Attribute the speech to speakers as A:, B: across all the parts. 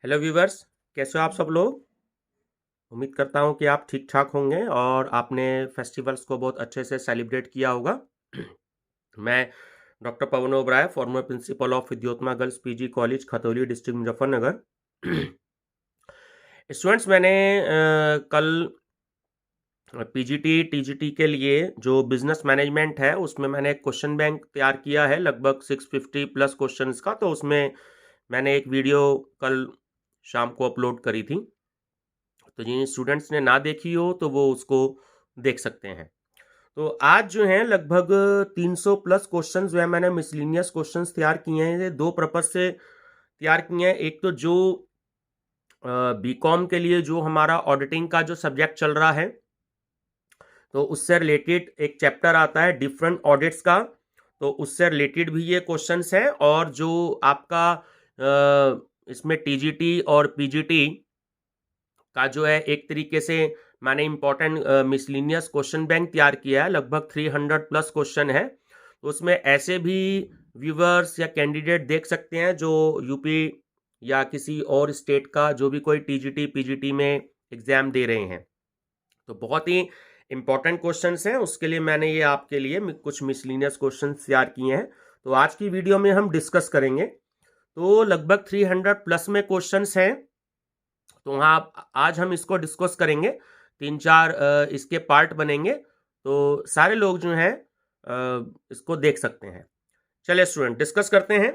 A: Hello viewers, कैसे हो आप सब लोग। उम्मीद करता हूँ कि आप ठीक ठाक होंगे और आपने फेस्टिवल्स को बहुत अच्छे से सेलिब्रेट किया होगा। मैं doctor Pavan Oberoi, former principal of Vidyotma girls PG college, Khatauli, district Muzaffarnagar. Students, मैंने कल पीजीटी टीजीटी के लिए जो बिजनेस मैनेजमेंट है उसमें मैंने एक क्वेश्चन बैंक तैयार किया है, लगभग 650 प्लस क्वेश्चंस का। तो उसमें मैंने एक वीडियो कल शाम को अपलोड करी थी, तो जिन स्टूडेंट्स ने ना देखी हो तो वो उसको देख सकते हैं। तो आज जो है लगभग 300 प्लस क्वेश्चंस जो है मैंने मिसलिनियस क्वेश्चंस तैयार किए हैं। ये दो पर्पज से तैयार किए हैं। एक तो जो बीकॉम के लिए जो हमारा ऑडिटिंग का जो सब्जेक्ट चल रहा है, तो उससे रिलेटेड एक चैप्टर आता है डिफरेंट ऑडिट्स का, तो उससे रिलेटेड भी ये क्वेश्चंस हैं। और जो आपका इसमें टीजीटी और पीजीटी का जो है एक तरीके से मैंने इंपॉर्टेंट मिसलिनियस क्वेश्चन बैंक तैयार किया है, लगभग 300 प्लस क्वेश्चन है। तो उसमें ऐसे भी व्यूवर्स या कैंडिडेट देख सकते हैं जो यूपी या किसी और स्टेट का जो भी कोई टीजीटी पीजीटी में एग्जाम दे रहे हैं। तो बहुत ही इंपॉर्टेंट क्वेश्चंस हैं, उसके लिए मैंने ये आपके लिए कुछ मिसलिनियस क्वेश्चंस तैयार किए हैं। तो आज की वीडियो में हम डिस्कस करेंगे। तो लगभग 300 प्लस में क्वेश्चंस हैं, तो वहाँ आज हम इसको डिस्कस करेंगे। 3-4 इसके पार्ट बनेंगे, तो सारे लोग जो हैं इसको देख सकते हैं। चलिए स्टूडेंट, डिस्कस करते हैं।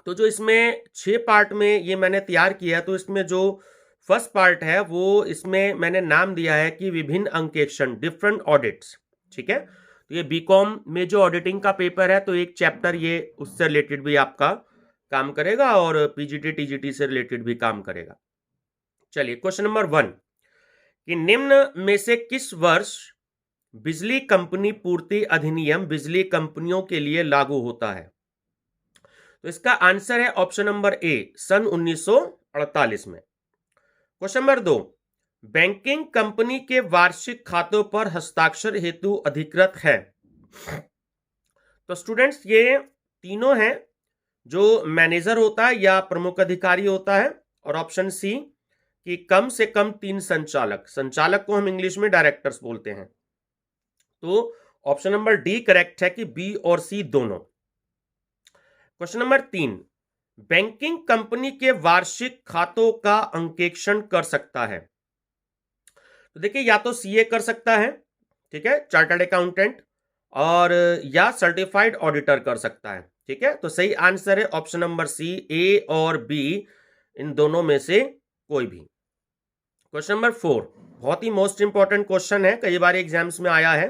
A: तो जो इसमें 6 पार्ट में ये मैंने तैयार किया, तो इसमें जो फर्स्ट पार्ट है वो इसमें मैंने नाम दिया है कि विभिन्न अंकेक्षण, डिफरेंट ऑडिट्स। ठीक है, तो ये बीकॉम में जो ऑडिटिंग का पेपर है, तो एक चैप्टर ये उससे रिलेटेड भी आपका काम करेगा और पीजीटी टीजीटी से रिलेटेड भी काम करेगा। चलिए, क्वेश्चन नंबर 1 कि निम्न में से किस वर्ष बिजली कंपनी पूर्ति अधिनियम बिजली कंपनियों के लिए लागू होता है। तो इसका आंसर है ऑप्शन नंबर ए, सन 1948 में। क्वेश्चन नंबर 2, बैंकिंग कंपनी के वार्षिक खातों पर हस्ताक्षर हेतु अधिकृत है। तो स्टूडेंट्स, ये तीनों हैं, जो मैनेजर होता है या प्रमुख अधिकारी होता है, और ऑप्शन सी कि कम से कम 3 संचालक। संचालक को हम इंग्लिश में डायरेक्टर्स बोलते हैं। तो ऑप्शन नंबर डी करेक्ट है कि बी और सी दोनों। क्वेश्चन नंबर 3, बैंकिंग कंपनी के वार्षिक खातों का अंकेक्षण कर सकता है। तो देखिए, या तो सीए कर सकता है, ठीक है, चार्टर्ड अकाउंटेंट, और या सर्टिफाइड ऑडिटर कर सकता है। ठीक है, तो सही आंसर है ऑप्शन नंबर सी, ए और बी, इन दोनों में से कोई भी। क्वेश्चन नंबर 4 बहुत ही मोस्ट इंपॉर्टेंट क्वेश्चन है, कई बार एग्जाम्स में आया है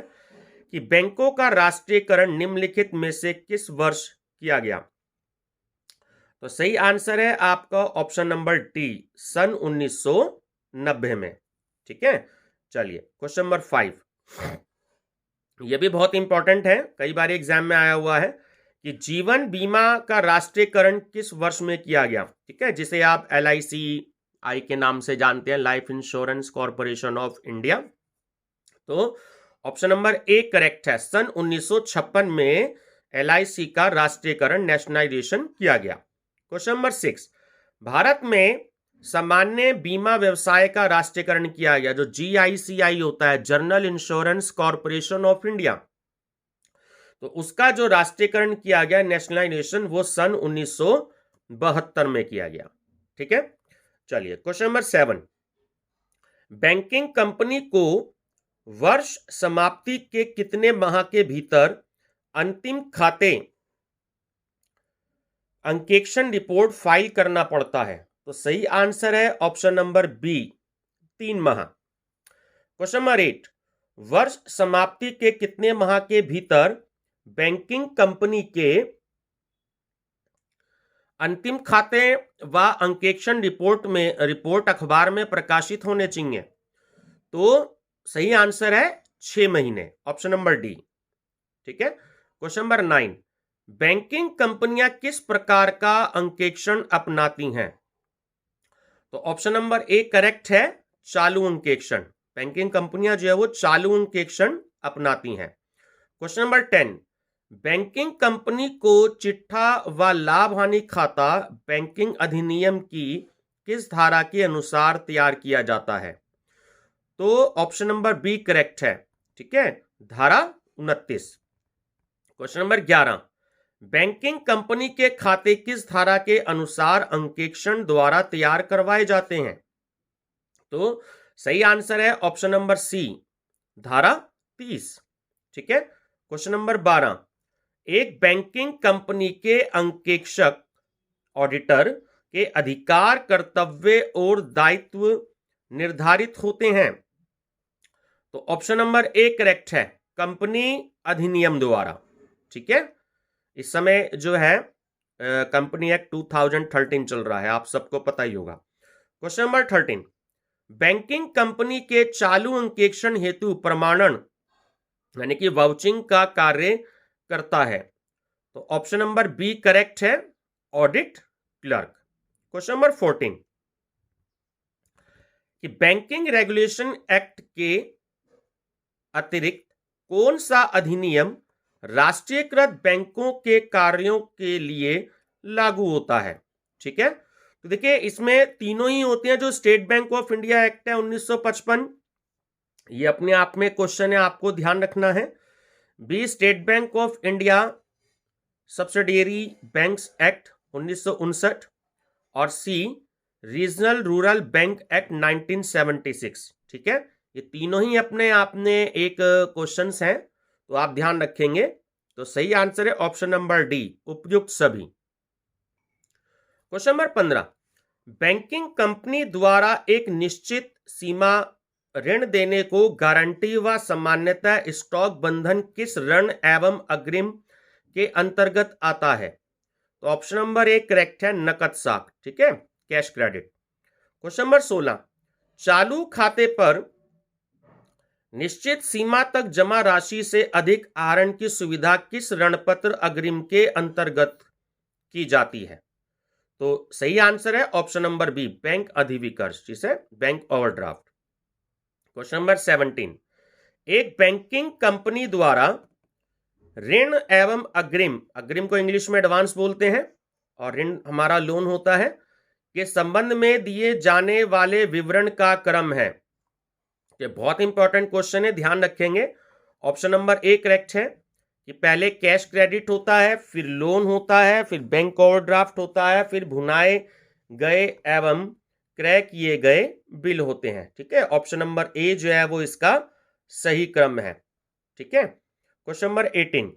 A: कि बैंकों का राष्ट्रीयकरण निम्नलिखित में से किस वर्ष किया गया। तो सही आंसर है आपका ऑप्शन नंबर डी, सन 1990 में। ठीक है, चलिए क्वेश्चन नंबर 5, यह भी बहुत इंपॉर्टेंट है, कई बार एग्जाम में आया हुआ है कि जीवन बीमा का राष्ट्रीयकरण किस वर्ष में किया गया। ठीक है, जिसे आप LIC के नाम से जानते हैं, life insurance corporation of India. तो ऑप्शन नंबर ए करेक्ट है, सन 1956 में LIC का राष्ट्रीयकरण, नेशनलाइजेशन किया गया। क्वेश्चन नंबर 6, भारत में सामान्य बीमा व्यवसाय का राष्ट्रीयकरण किया गया, जो GICI होता है, general insurance corporation of India, तो उसका जो राष्ट्रीयकरण किया गया, नेशनलाइजेशन, वो सन 1972 में किया गया। ठीक है, चलिए क्वेश्चन नंबर 7, बैंकिंग कंपनी को वर्ष समाप्ति के कितने माह के भीतर अंतिम खाते अंकेक्षण रिपोर्ट फाइल करना पड़ता है। तो सही आंसर है ऑप्शन नंबर बी, 3 माह। क्वेश्चन नंबर 8, वर्ष समाप्ति के कितने माह के भीतर बैंकिंग कंपनी के अंतिम खाते व अंकेक्षण रिपोर्ट अखबार में प्रकाशित होने चाहिए। तो सही आंसर है 6 महीने, ऑप्शन नंबर डी। ठीक है, क्वेश्चन नंबर 9, बैंकिंग कंपनियां किस प्रकार का अंकेक्षण अपनाती हैं। तो ऑप्शन नंबर ए करेक्ट है, चालू अंकेक्षण। बैंकिंग कंपनियां जो है वो चालू अंकेक्षण अपनाती हैं। क्वेश्चन नंबर 10, बैंकिंग कंपनी को चिट्ठा व लाभ हानि खाता बैंकिंग अधिनियम की किस धारा के अनुसार तैयार किया जाता है? तो ऑप्शन नंबर बी करेक्ट है। ठीक है, धारा 29। क्वेश्चन नंबर 11, बैंकिंग कंपनी के खाते किस धारा के अनुसार अंकेक्षण द्वारा तैयार करवाए जाते हैं? तो सही आंसर है ऑप्शन नंबर सी, धारा 30। ठीक है, क्वेश्चन नंबर 12, एक बैंकिंग कंपनी के अंकेक्षक ऑडिटर के अधिकार, कर्तव्य और दायित्व निर्धारित होते हैं? तो ऑप्शन नंबर ए करेक्ट है, कंपनी अधिनियम द्वारा। ठीक है, इस समय जो है कंपनी एक्ट 2013 चल रहा है, आप सबको पता ही होगा। क्वेश्चन नंबर 13, बैंकिंग कंपनी के चालू अंकेक्षण हेतु प्रमाणन यानी कि वाउचिंग का कार्य करता है? तो ऑप्शन नंबर बी करेक्ट है, ऑडिट क्लर्क। क्वेश्चन नंबर 14, कि बैंकिंग रेगुलेशन एक्ट के अतिरिक्त कौन सा अधिनियम राष्ट्रीयकृत बैंकों के कार्यों के लिए लागू होता है? ठीक है, तो देखिए इसमें तीनों ही होते हैं। जो state Bank of India act है 1955, ये अपने आप में क्वेश्चन है, आपको ध्यान रखना है। B State Bank of India subsidiary banks act 1959 और C regional rural bank act 1976। ठीक है, ये तीनों ही अपने आप में एक क्वेश्चंस हैं, तो आप ध्यान रखेंगे। तो सही आंसर है ऑप्शन नंबर डी, उपयुक्त सभी। क्वेश्चन नंबर 15, बैंकिंग कंपनी द्वारा एक निश्चित सीमा ऋण देने को गारंटी व सामान्यतः स्टॉक बंधन किस ऋण एवं अग्रिम के अंतर्गत आता है? तो ऑप्शन नंबर ए करेक्ट है, नकद साख। ठीक है, कैश क्रेडिट। क्वेश्चन नंबर 16, चालू खाते पर निश्चित सीमा तक जमा राशि से अधिक आहरण की सुविधा किस ऋणपत्र अग्रिम के अंतर्गत की जाती है? तो सही आंसर है ऑप्शन नंबर बी, बैंक अधिविकर्ष, जिसे बैंक ओवरड्राफ्ट। क्वेश्चन नंबर 17, एक बैंकिंग कंपनी द्वारा ऋण एवं अग्रिम, अग्रिम को इंग्लिश में एडवांस बोलते हैं और ऋण हमारा लोन होता है, के संबंध में दिए जाने वाले विवरण का क्रम है? ये बहुत इंपॉर्टेंट क्वेश्चन है, ध्यान रखेंगे। ऑप्शन नंबर ए करेक्ट है कि पहले कैश क्रेडिट होता है, फिर लोन होता है, फिर बैंक ओवरड्राफ्ट होता है, फिर भुनाए गए एवं क्रय किए गए बिल होते हैं। ठीक है, ऑप्शन नंबर ए जो है वो इसका सही क्रम है। ठीक है, क्वेश्चन नंबर 18,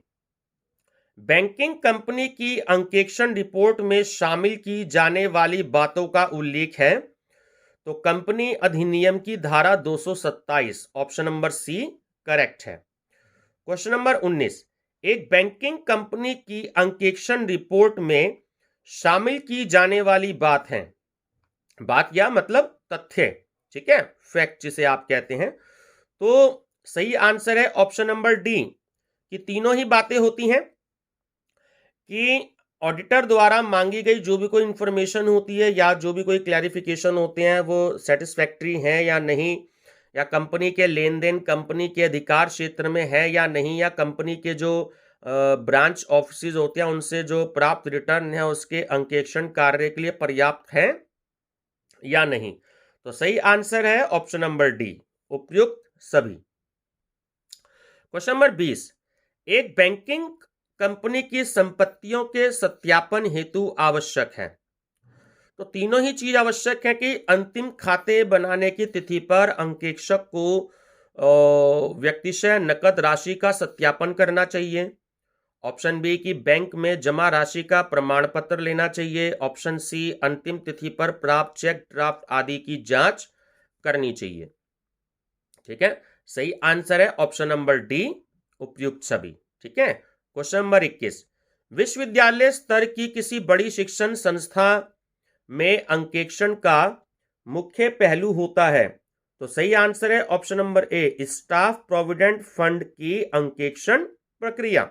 A: बैंकिंग कंपनी की अंकेक्षण रिपोर्ट में शामिल की जाने वाली बातों का उल्लेख है? तो कंपनी अधिनियम की धारा 227, ऑप्शन नंबर सी करेक्ट है। क्वेश्चन नंबर 19, एक बैंकिंग कंपनी की अंकेक्षण रिपोर्ट में शामिल की जाने वाली बात है, बात या मतलब तथ्य, ठीक है, फैक्ट जिसे आप कहते हैं। तो सही आंसर है ऑप्शन नंबर डी कि तीनों ही बातें होती हैं कि ऑडिटर द्वारा मांगी गई जो भी कोई इंफॉर्मेशन होती है या जो भी कोई क्लैरिफिकेशन होते हैं वो सेटिस्फैक्ट्री है या नहीं, या कंपनी के लेन देन कंपनी के अधिकार क्षेत्र में है या नहीं, या कंपनी के जो ब्रांच ऑफिस होते हैं उनसे जो प्राप्त रिटर्न है उसके अंकेक्षण कार्य के लिए पर्याप्त है या नहीं। तो सही आंसर है ऑप्शन नंबर डी, उपयुक्त सभी। क्वेश्चन नंबर 20, एक बैंकिंग कंपनी की संपत्तियों के सत्यापन हेतु आवश्यक है। तो तीनों ही चीज आवश्यक है कि अंतिम खाते बनाने की तिथि पर अंकेक्षक को व्यक्तिशः नकद राशि का सत्यापन करना चाहिए। ऑप्शन बी कि बैंक में जमा राशि का प्रमाण पत्र लेना चाहिए। ऑप्शन सी अंतिम तिथि पर प्राप्त चेक ड्राफ्ट आदि की जांच करनी चाहिए। ठीक है, सही आंसर है ऑप्शन नंबर डी, उपयुक्त सभी। ठीक है, क्वेश्चन नंबर 21, विश्वविद्यालय स्तर की किसी बड़ी शिक्षण संस्था में अंकेक्षण का मुख्य पहलू होता है? तो सही आंसर है option number A, staff provident fund की अंकेक्षण प्रक्रिया।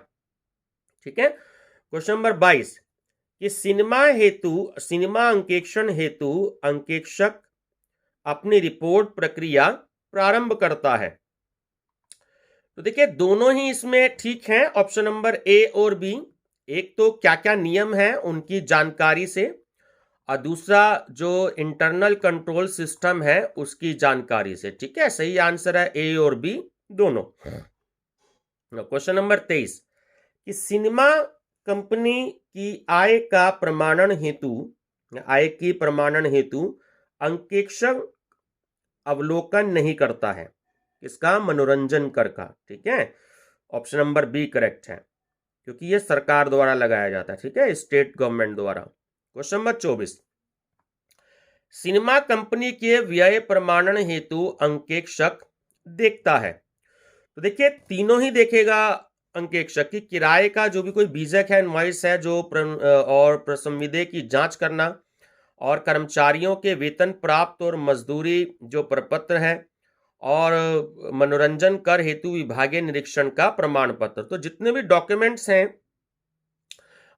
A: ठीक है, क्वेश्चन नंबर 22, कि सिनेमा अंकेक्षण हेतु अंकेक्षक अपनी रिपोर्ट प्रक्रिया प्रारंभ करता है? तो देखिए दोनों ही इसमें ठीक है, ऑप्शन नंबर ए और बी। एक तो क्या क्या नियम है उनकी जानकारी से, और दूसरा जो इंटरनल कंट्रोल सिस्टम है उसकी जानकारी से। ठीक है, सही आंसर है ए और बी दोनों। क्वेश्चन नंबर 23 कि सिनेमा कंपनी की आय की प्रमाणन हेतु अंकेक्षण अवलोकन नहीं करता है, इसका मनोरंजन कर का। ठीक है, ऑप्शन नंबर बी करेक्ट है, क्योंकि ये सरकार द्वारा लगाया जाता है। ठीक है, स्टेट गवर्नमेंट द्वारा। क्वेश्चन नंबर 24 सिनेमा कंपनी के व्यय प्रमाणन हेतु अंकेक्षक देखता है। तो देखिए तीनों ही देखेगा अंकेक्षक की किराए का जो भी कोई बीजक है, इनवॉइस है, जो और प्रसंविदे की जांच करना, और कर्मचारियों के वेतन प्राप्त और मजदूरी जो प्रपत्र है, और मनोरंजन कर हेतु विभागीय निरीक्षण का प्रमाण पत्र। तो जितने भी डॉक्यूमेंट्स हैं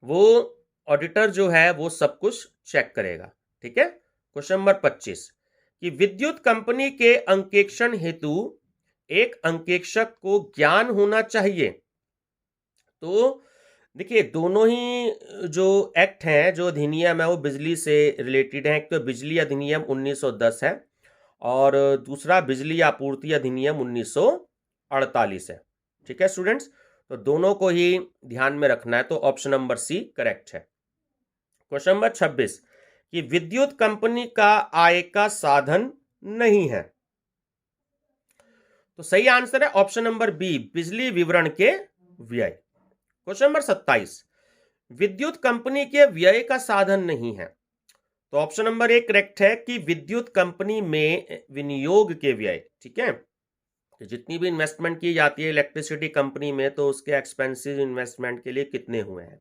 A: वो ऑडिटर जो है वो सब कुछ चेक करेगा। ठीक है, क्वेश्चन नंबर 25 कि विद्युत कंपनी के अंकेक्षण हेतु एक अंकेक्षक को ज्ञान होना चाहिए। तो देखिए दोनों ही जो एक्ट हैं, जो अधिनियम है, वो बिजली से रिलेटेड है। एक तो बिजली अधिनियम 1910 है और दूसरा बिजली आपूर्ति अधिनियम 1948 है। ठीक है स्टूडेंट्स, तो दोनों को ही ध्यान में रखना है, तो ऑप्शन नंबर सी करेक्ट है। क्वेश्चन नंबर 26 कि विद्युत कंपनी का आय का साधन नहीं है। तो सही आंसर है ऑप्शन नंबर बी, बिजली विवरण के व्यय। क्वेश्चन नंबर 27 विद्युत कंपनी के व्यय का साधन नहीं है। तो ऑप्शन नंबर ए करेक्ट है कि विद्युत कंपनी में विनियोग के व्यय। ठीक है, जितनी भी इन्वेस्टमेंट की जाती है इलेक्ट्रिसिटी कंपनी में, तो उसके एक्सपेंसिव इन्वेस्टमेंट के लिए कितने हुए हैं।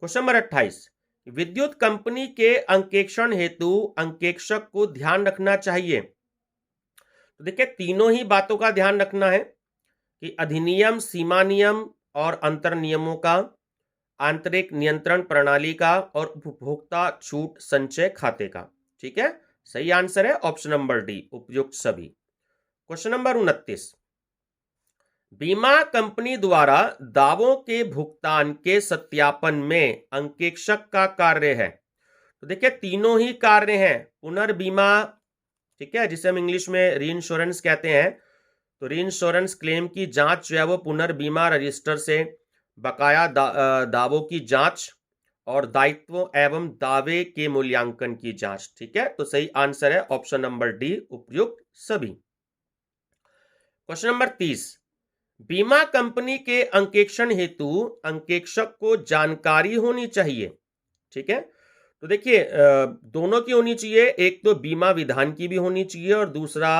A: क्वेश्चन नंबर 28 विद्युत कंपनी के अंकेक्षण हेतु अंकेक्षक को ध्यान रखना चाहिए। तो देखिए तीनों ही बातों का ध्यान रखना है कि अधिनियम, सीमा नियम और अंतर नियमों का, आंतरिक नियंत्रण प्रणाली का, और उपभोक्ता छूट संचय खाते का। ठीक है, सही आंसर है ऑप्शन नंबर डी, उपयुक्त सभी। क्वेश्चन नंबर 29 बीमा कंपनी द्वारा दावों के भुगतान के सत्यापन में अंकेक्षक का कार्य है। तो देखिए तीनों ही कार्य हैं। पुनर्बीमा, ठीक है, जिसे हम इंग्लिश में री इंश्योरेंस कहते हैं, तो री इंश्योरेंस क्लेम की जांच जो है वो पुनर्बीमा रजिस्टर से, बकाया दावों की जांच, और दायित्वों एवं दावे के मूल्यांकन की जांच। ठीक है, तो सही आंसर है ऑप्शन नंबर डी, उपयुक्त सभी। क्वेश्चन नंबर 30 बीमा कंपनी के अंकेक्षण हेतु अंकेक्षक को जानकारी होनी चाहिए। ठीक है, तो देखिए दोनों की होनी चाहिए, एक तो बीमा विधान की भी होनी चाहिए और दूसरा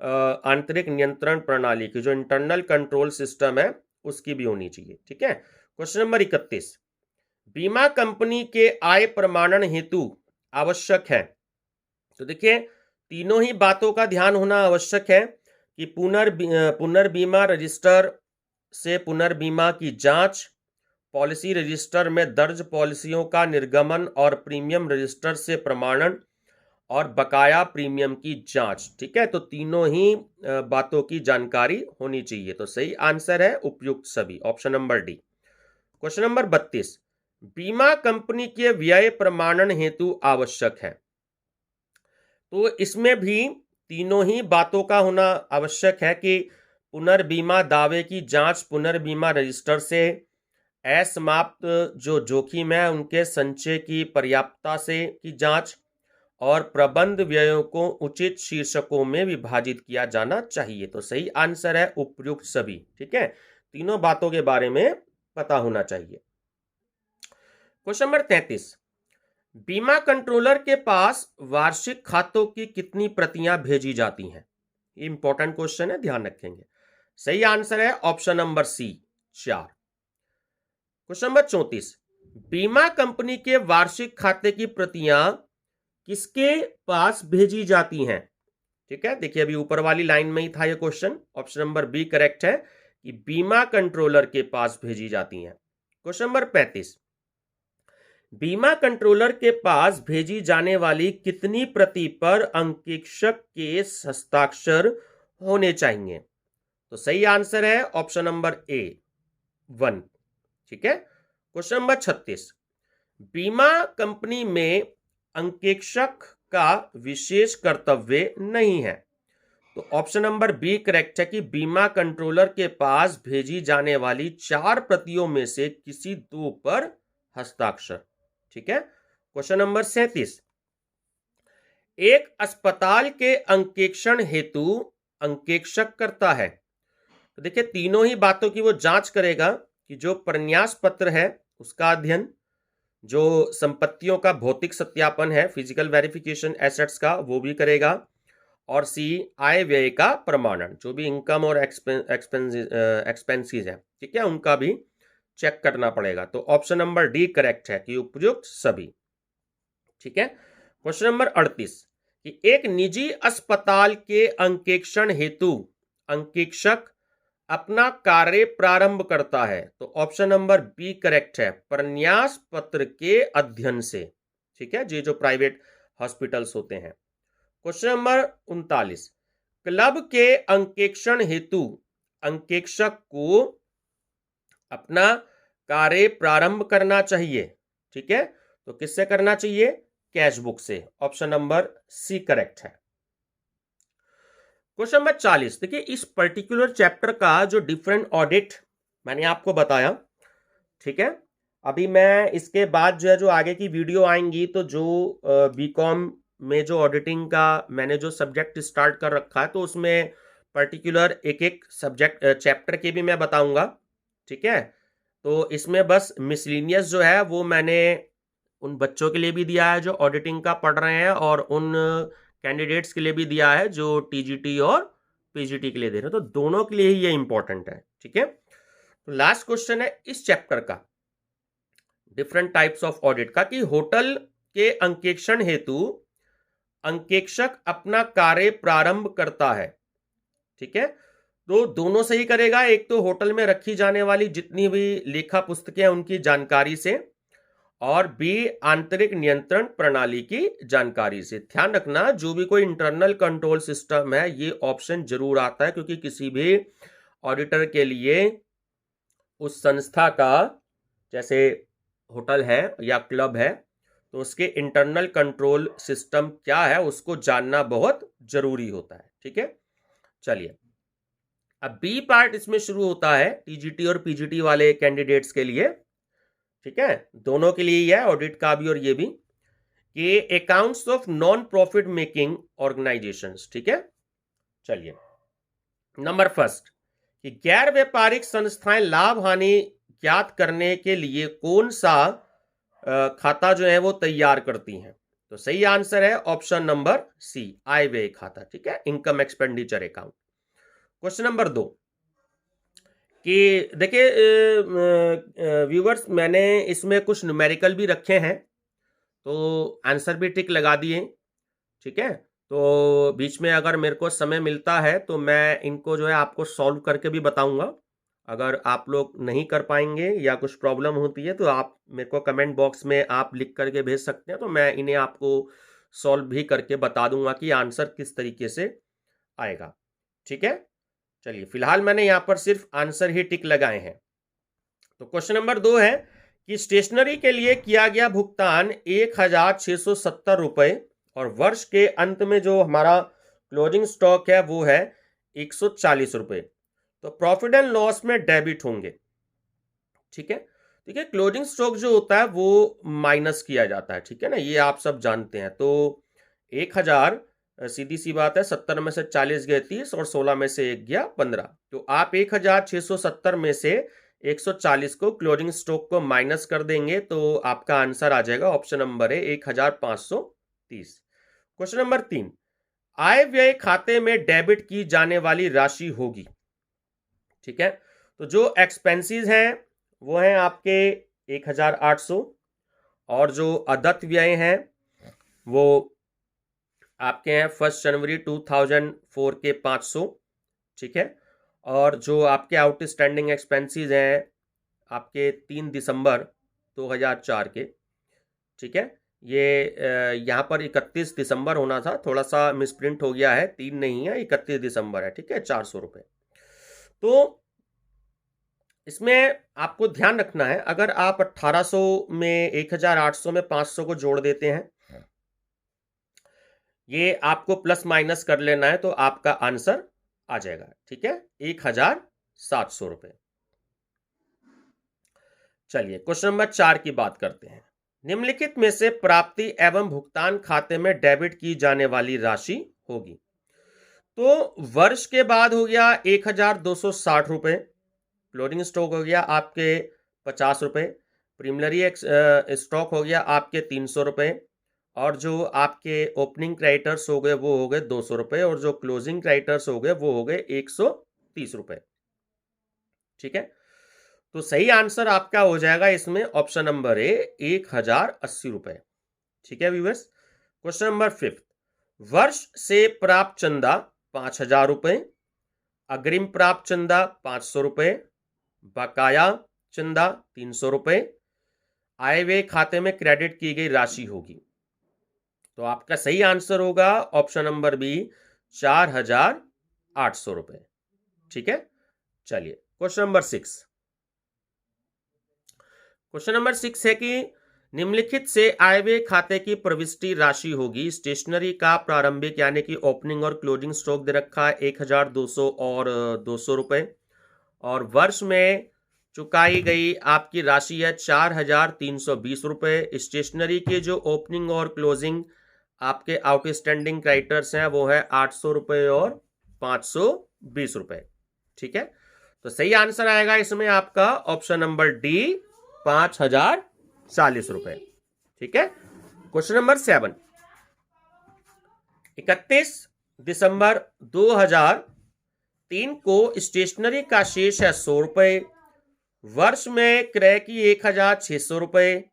A: आंतरिक नियंत्रण प्रणाली की, जो इंटरनल कंट्रोल सिस्टम है, उसकी भी होनी चाहिए। ठीक है, क्वेश्चन नंबर 31 बीमा कंपनी के आय प्रमाणन हेतु आवश्यक है। तो देखिए तीनों ही बातों का ध्यान होना आवश्यक है कि पुनर्बीमा रजिस्टर से पुनर्बीमा की जांच, पॉलिसी रजिस्टर में दर्ज पॉलिसियों का निर्गमन और प्रीमियम रजिस्टर से प्रमाणन, और बकाया प्रीमियम की जांच। ठीक है, तो तीनों ही बातों की जानकारी होनी चाहिए। तो सही आंसर है उपयुक्त सभी, option number D. Question number 32 बीमा कंपनी के व्यय प्रमाणन हेतु आवश्यक है। तो इसमें भी तीनों ही बातों का होना आवश्यक है कि पुनर्बीमा दावे की जांच पुनर्बीमा रजिस्टर से, असमाप्त जो जोखिम है उनके संचय की पर्याप्तता से की जांच, और प्रबंध व्ययों को उचित शीर्षकों में विभाजित किया जाना चाहिए। तो सही आंसर है उपयुक्त सभी। ठीक है, तीनों बातों के बारे में पता होना चाहिए। क्वेश्चन नंबर 33 बीमा कंट्रोलर के पास वार्षिक खातों की कितनी प्रतियां भेजी जाती हैं। ये इंपॉर्टेंट क्वेश्चन है, ध्यान रखेंगे। सही आंसर है option number C, 4। Question number 34 बीमा कंपनी के वार्षिक खाते की प्रतियां किसके पास भेजी जाती हैं। ठीक है, देखिए अभी ऊपर वाली लाइन में ही था ये question, option number B correct है कि बीमा कंट्रोलर के पास भेजी जाती हैं। क्वेश्चन नंबर 35 बीमा कंट्रोलर के पास भेजी जाने वाली कितनी प्रति पर अंकेक्षक के हस्ताक्षर होने चाहिए। तो सही आंसर है ऑप्शन नंबर ए, 1। ठीक है, क्वेश्चन नंबर 36 बीमा कंपनी में अंकेक्षक का विशेष कर्तव्य नहीं है। तो ऑप्शन नंबर बी करेक्ट है कि बीमा कंट्रोलर के पास भेजी जाने वाली 4 प्रतियों में से किसी 2 पर हस्ताक्षर। ठीक है। क्वेश्चन नंबर 37, एक अस्पताल के अंकेक्षण हेतु अंकेक्षक करता है। तो देखिए तीनों ही बातों की वो जांच करेगा कि जो प्रन्यास पत्र है उसका अध्ययन, जो संपत्तियों का भौतिक सत्यापन है फिजिकल वेरिफिकेशन एसेट्स का वो भी करेगा, और सी आय व्यय का प्रमाणन, जो भी इनकम और एक्सपेंसेस है, ठीक है, उनका भी चेक करना पड़ेगा। तो ऑप्शन नंबर डी करेक्ट है कि उपयुक्त सभी। ठीक है। क्वेश्चन नंबर 38 कि एक निजी अस्पताल के अंकेक्षण हेतु अंकेक्षक अपना कार्य प्रारंभ करता है। तो ऑप्शन नंबर बी करेक्ट है, प्रन्यास पत्र के अध्ययन से। ठीक है, ये जो प्राइवेट हॉस्पिटल्स होते हैं। क्वेश्चन नंबर 39, क्लब के अंकेक्षण हेतु अंकेक्षक को अपना कार्य प्रारंभ करना चाहिए। ठीक है, तो किससे करना चाहिए? कैश बुक से। ऑप्शन नंबर सी करेक्ट है। क्वेश्चन नंबर 40, देखिए इस पर्टिकुलर चैप्टर का जो डिफरेंट ऑडिट मैंने आपको बताया। ठीक है, अभी मैं इसके बाद जो आगे की वीडियो आएंगी तो जो बीकॉम में जो ऑडिटिंग का मैंने जो सब्जेक्ट स्टार्ट कर रखा है तो उसमें पर्टिकुलर एक एक सब्जेक्ट चैप्टर के भी मैं बताऊंगा। ठीक है, तो इसमें बस मिसलिनियस जो है वो मैंने उन बच्चों के लिए भी दिया है जो ऑडिटिंग का पढ़ रहे हैं, और उन कैंडिडेट्स के लिए भी दिया है जो टीजीटी और पीजीटी के लिए दे रहे हैं। तो दोनों के लिए ही ये इंपॉर्टेंट है। ठीक है, तो लास्ट क्वेश्चन है इस चैप्टर का, डिफरेंट टाइप्स ऑफ ऑडिट का, कि होटल के अंकेक्षण हेतु अंकेक्षक अपना कार्य प्रारंभ करता है। ठीक है, तो दोनों से ही करेगा, एक तो होटल में रखी जाने वाली जितनी भी लेखा पुस्तकें हैं उनकी जानकारी से, और बी आंतरिक नियंत्रण प्रणाली की जानकारी से। ध्यान रखना जो भी कोई इंटरनल कंट्रोल सिस्टम है ये ऑप्शन जरूर आता है, क्योंकि किसी भी ऑडिटर के लिए उस संस्था का, जैसे होटल है या क्लब है, तो उसके इंटरनल कंट्रोल सिस्टम क्या है उसको जानना बहुत जरूरी होता है। ठीक है, चलिए अब बी पार्ट इसमें शुरू होता है टीजीटी और पीजीटी वाले कैंडिडेट्स के लिए। ठीक है, दोनों के लिए ही है, ऑडिट का भी और ये भी, कि accounts of non profit making organisations. ठीक है, चलिए नंबर फर्स्ट, कि गैर व्यापारिक संस्थाएं लाभ हानि ज्ञात करने के लिए कौन सा खाता जो है वो तैयार करती हैं। तो सही आंसर है ऑप्शन नंबर सी, आय व्यय खाता। ठीक है, income expenditure account. Question number 2, कि देखिए व्यूवर्स मैंने इसमें कुछ न्यूमेरिकल भी रखे हैं, तो आंसर भी टिक लगा दिए। ठीक है, तो बीच में अगर मेरे को समय मिलता है तो मैं इनको जो है आपको सॉल्व करके भी बताऊंगा। अगर आप लोग नहीं कर पाएंगे या कुछ प्रॉब्लम होती है तो आप मेरे को कमेंट बॉक्स में आप लिख करके भेज सकते हैं, तो मैं इन्हें आपको सॉल्व भी करके बता दूंगा कि आंसर किस तरीके से आएगा। ठीक है, चलिए फिलहाल मैंने यहां पर सिर्फ आंसर ही टिक लगाए हैं। तो क्वेश्चन नंबर 2 है कि स्टेशनरी के लिए किया गया भुगतान 1670 रुपए, और वर्ष के अंत में जो हमारा क्लोजिंग स्टॉक है वो है 140 रुपए, तो प्रॉफिट एंड लॉस में डेबिट होंगे। ठीक है, ठीक है, क्लोजिंग स्टॉक जो होता है वो माइनस किया जाता है। ठीक है ना, ये आप सब जानते हैं। तो 1000 सीधी सी बात है, 70 में से 40 गए 30 और 16 में से 1 गया 15, तो आप 1670 में से 140 को क्लोजिंग स्टॉक को माइनस कर देंगे तो आपका आंसर आ जाएगा ऑप्शन नंबर है 1530। क्वेश्चन नंबर 3, आय व्यय खाते में डेबिट की जाने वाली राशि होगी। ठीक है, तो जो एक्सपेंसेस हैं वो हैं आपके 1800, और जो अदत्त व्यय हैं वो आपके हैं 1 जनवरी 2004 के 500। ठीक है, और जो आपके आउटस्टैंडिंग एक्सपेंसेस हैं आपके 3 दिसंबर 2004 के। ठीक है, ये यहाँ पर 31 दिसंबर होना था, थोड़ा सा मिसप्रिंट हो गया है, 3 नहीं है 31 दिसंबर है। ठीक है, 400 रुपये। तो इसमें आपको ध्यान रखना है, अगर आप 1800 में 1800 में 500 को जोड़ देते हैं ये आपको प्लस माइनस कर लेना है तो आपका आंसर आ जाएगा। ठीक है, 1700 रुपए। चलिए क्वेश्चन नंबर 4 की बात करते हैं। निम्नलिखित में से प्राप्ति एवं भुगतान खाते में डेबिट की जाने वाली राशि होगी। तो वर्ष के बाद हो गया 1260 रुपए, क्लोजिंग स्टॉक हो गया आपके 50 रुपए, प्रीमिलरी स्टॉक हो गया आपके 300 रुपए, और जो आपके ओपनिंग क्रेडिटर्स हो गए वो हो गए 200 रुपए, और जो क्लोजिंग क्रेडिटर्स हो गए वो हो गए 130 रुपए। ठीक है, तो सही आंसर आपका हो जाएगा इसमें ऑप्शन नंबर ए, 1080 रुपए। ठीक है व्यूअर्स। क्वेश्चन नंबर 5, वर्ष से प्राप्त चंदा 5000 रुपए, अग्रिम प्राप्त चंदा 500 रुपए, बकाया चंदा 300 रुपए, आय व्यय खाते में क्रेडिट की गई राशि होगी। तो आपका सही आंसर होगा ऑप्शन नंबर बी, 4800 रुपए। ठीक है, चलिए क्वेश्चन नंबर 6। क्वेश्चन नंबर 6 है कि निम्नलिखित से आय व्यय खाते की प्रविष्टि राशि होगी। स्टेशनरी का प्रारंभिक यानी कि ओपनिंग और क्लोजिंग स्टॉक दे रखा है 1200 और 200 रुपए, और वर्ष में चुकाई गई आपकी राशि है 4320 रुपए। स्टेशनरी के जो ओपनिंग और क्लोजिंग आपके आउटस्टैंडिंग क्रेडिटर्स हैं वो है 800 रुपए और 520 रुपए। ठीक है, तो सही आंसर आएगा इसमें आपका ऑप्शन नंबर डी, 5040 रुपए। ठीक है, क्वेश्चन नंबर 7, 31 दिसंबर 2003 को स्टेशनरी का शेष है 100 रुपए, वर्ष में क्रय की 1600 रुपए,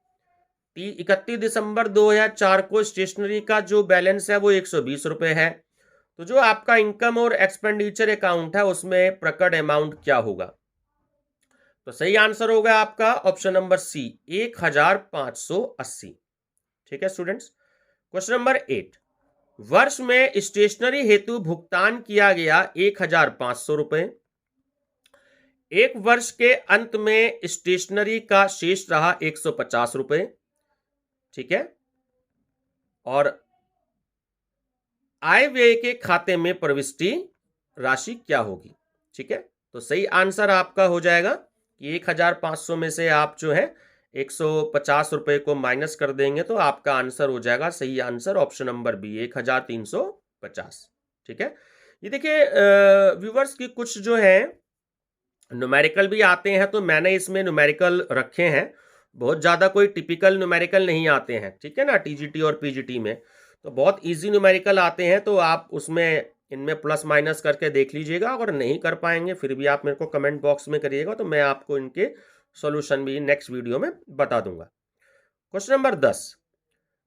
A: 31 दिसंबर 2004 को स्टेशनरी का जो बैलेंस है वो 120 रुपए है। तो जो आपका इनकम और एक्सपेंडिचर अकाउंट है उसमें प्रकट अमाउंट क्या होगा? तो सही आंसर होगा आपका ऑप्शन नंबर सी, 1580। ठीक है स्टूडेंट्स। क्वेश्चन नंबर 8, वर्ष में स्टेशनरी हेतु भुगतान किया गया 1500 रुपए, एक वर्ष के अंत में स्टेशनरी का शेष रहा 150 रुपए। ठीक है, और आय व्यय के खाते में प्रविष्टि राशि क्या होगी? ठीक है, तो सही आंसर आपका हो जाएगा कि 1500 में से आप जो है 150 रुपए को माइनस कर देंगे तो आपका आंसर हो जाएगा, सही आंसर ऑप्शन नंबर बी, 1350। ठीक है, ये देखिए व्यूवर्स की कुछ जो है न्यूमेरिकल भी आते हैं, तो मैंने इसमें न्यूमेरिकल रखे हैं, बहुत ज़्यादा कोई टिपिकल न्यूमेरिकल नहीं आते हैं। ठीक है ना, टीजीटी और पीजीटी में तो बहुत इजी न्यूमेरिकल आते हैं, तो आप उसमें इनमें प्लस माइनस करके देख लीजिएगा। अगर नहीं कर पाएंगे फिर भी आप मेरे को कमेंट बॉक्स में करिएगा, तो मैं आपको इनके सॉल्यूशन भी नेक्स्ट वीडियो में बता दूंगा। क्वेश्चन नंबर 10,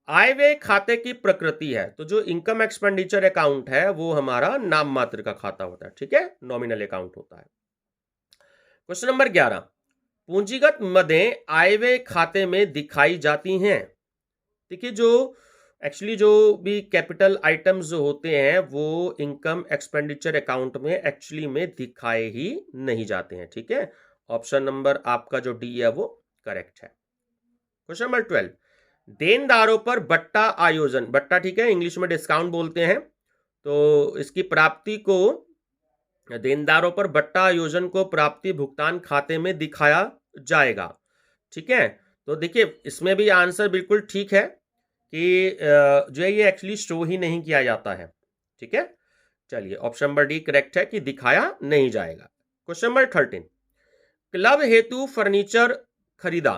A: आय व्यय खाते की प्रकृति है। तो जो इनकम एक्सपेंडिचर अकाउंट है वो हमारा नाम मात्र का खाता होता है। ठीक है, नॉमिनल अकाउंट होता है। क्वेश्चन नंबर 11, पूंजीगत मदें आय व्यय खाते में दिखाई जाती हैं। देखिए जो एक्चुअली जो भी कैपिटल आइटम्स जो होते हैं वो इनकम एक्सपेंडिचर अकाउंट में एक्चुअली में दिखाए ही नहीं जाते हैं। ठीक है, ऑप्शन नंबर आपका जो डी है वो करेक्ट है। क्वेश्चन नंबर 12, देनदारों पर बट्टा आयोजन, बट्टा ठीक है इंग्लिश में डिस्काउंट बोलते हैं, तो इसकी प्राप्ति को देनदारों पर बट्टा आयोजन को प्राप्ति भुगतान खाते में दिखाया जाएगा। ठीक है, तो देखिए इसमें भी आंसर बिल्कुल ठीक है कि जो है ये एक्चुअली शो ही नहीं किया जाता है। ठीक है, चलिए ऑप्शन नंबर डी करेक्ट है कि दिखाया नहीं जाएगा। क्वेश्चन नंबर 13, क्लब हेतु फर्नीचर खरीदा,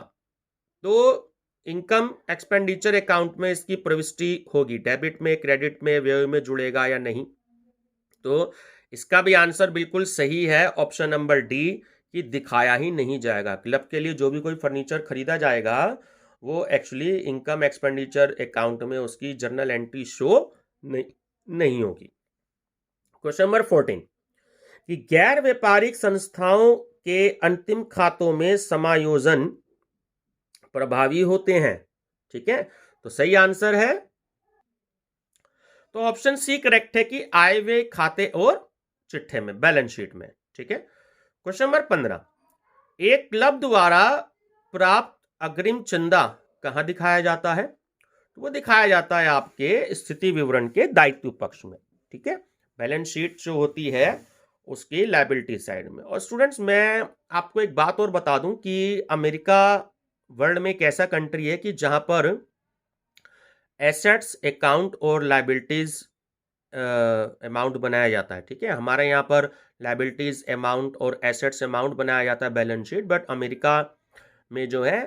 A: तो इनकम एक्सपेंडिचर अकाउंट में इसकी प्रविष्टि होगी, डेबिट में, क्रेडिट में, व्यय में जुड़ेगा या नहीं? तो इसका भी आंसर बिल्कुल सही है ऑप्शन नंबर डी कि दिखाया ही नहीं जाएगा। क्लब के लिए जो भी कोई फर्नीचर खरीदा जाएगा वो एक्चुअली इनकम एक्सपेंडिचर अकाउंट में उसकी जर्नल एंट्री शो नहीं होगी। क्वेश्चन नंबर 14, कि गैर व्यापारिक संस्थाओं के अंतिम खातों में समायोजन प्रभावी होते हैं। ठीक है, तो सही आंसर है तो ऑप्शन सी करेक्ट है कि आय व्यय खाते और चिट्ठे में, बैलेंस शीट में। ठीक है, क्वेश्चन नंबर 15, एक क्लब द्वारा प्राप्त अग्रिम चंदा कहां दिखाया जाता है? तो वो दिखाया जाता है आपके स्थिति विवरण के दायित्व पक्ष में, ठीक है। बैलेंस शीट जो होती है उसकी लायबिलिटी साइड में। और स्टूडेंट्स, मैं आपको एक बात और बता दूं कि अमेरिका वर्ल्ड में एक ऐसा कंट्री है कि जहां पर एसेट्स अकाउंट और लायबिलिटीज अमाउंट बनाया जाता है, ठीक है। हमारे यहाँ पर लायबिलिटीज अमाउंट और एसेट्स अमाउंट बनाया जाता है बैलेंस शीट, बट अमेरिका में जो है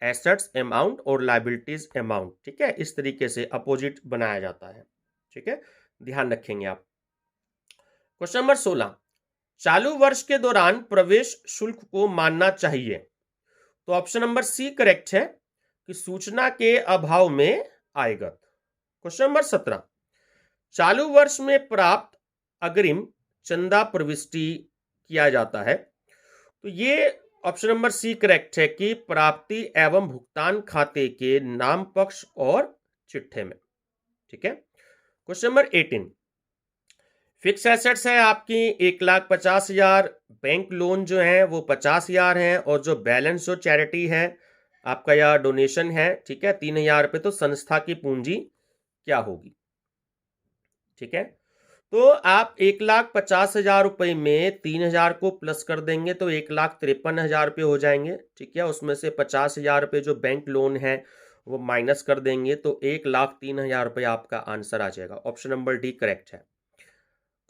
A: एसेट्स अमाउंट और लायबिलिटीज अमाउंट, ठीक है, इस तरीके से अपोजिट बनाया जाता है, ठीक है, ध्यान रखेंगे आप। क्वेश्चन नंबर 16, चालू वर्ष के दौरान प्रवेश शुल्क को मानना चाहिए। तो ऑप्शन नंबर सी करेक्ट है कि सूचना के अभाव में आयगत। क्वेश्चन नंबर 17, चालू वर्ष में प्राप्त अग्रिम चंदा प्रविष्टि किया जाता है। तो ये ऑप्शन नंबर सी करेक्ट है कि प्राप्ति एवं भुगतान खाते के नाम पक्ष और चिट्ठे में, ठीक है। क्वेश्चन नंबर 18, फिक्स एसेट्स है आपकी 1,50,000, बैंक लोन जो है वो 50,000 है, और जो बैलेंस जो चैरिटी है आपका या डोनेशन है, ठीक है, 3,000 रुपये। तो संस्था की पूंजी क्या होगी, ठीक है। तो आप 1,50,000 रुपये में 3,000 को प्लस कर देंगे तो 1,53,000 रुपये हो जाएंगे, ठीक है। उसमें से 50,000 रुपये जो बैंक लोन है वो माइनस कर देंगे तो 1,03,000 रुपये आपका आंसर आ जाएगा। ऑप्शन नंबर डी करेक्ट है।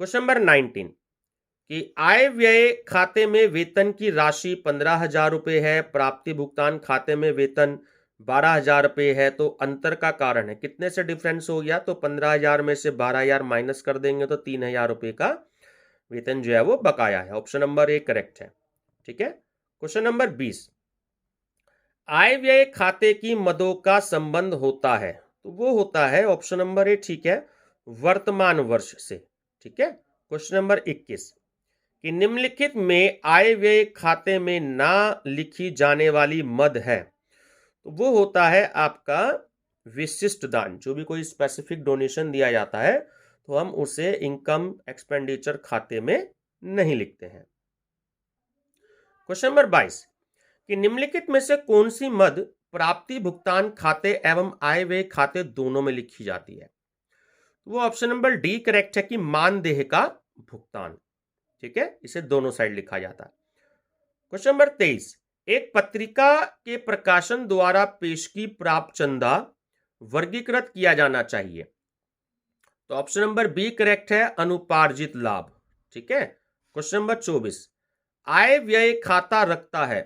A: क्वेश्चन नंबर 19 कि आय व्यय खाते में वेतन की राशि 15,000 रुपये है, प्राप्ति भुगतान खाते में वेतन 12,000 रुपये है, तो अंतर का कारण है, कितने से डिफरेंस हो गया। तो 15,000 में से 12,000 माइनस कर देंगे तो 3,000 रुपये का वेतन जो है वो बकाया है। ऑप्शन नंबर ए करेक्ट है, ठीक है। क्वेश्चन नंबर 20, आय व्यय खाते की मदों का संबंध होता है, तो वो होता है ऑप्शन नंबर ए, ठीक है, वर्तमान वर्ष से, ठीक है। क्वेश्चन नंबर 21 कि निम्नलिखित में आय व्यय खाते में ना लिखी जाने वाली मद है, तो वो होता है आपका विशिष्ट दान। जो भी कोई स्पेसिफिक डोनेशन दिया जाता है तो हम उसे इनकम एक्सपेंडिचर खाते में नहीं लिखते हैं। क्वेश्चन नंबर 22 कि निम्नलिखित में से कौन सी मद प्राप्ति भुगतान खाते एवं आय व्यय खाते दोनों में लिखी जाती है। वो ऑप्शन नंबर डी करेक्ट है कि मानदेय का भुगतान, ठीक है, इसे दोनों साइड लिखा जाता है। क्वेश्चन नंबर 23, एक पत्रिका के प्रकाशन द्वारा पेशगी प्राप्त चंदा वर्गीकृत किया जाना चाहिए। तो ऑप्शन नंबर बी करेक्ट है, अनुपार्जित लाभ, ठीक है। क्वेश्चन नंबर 24, आय व्यय खाता रखता है,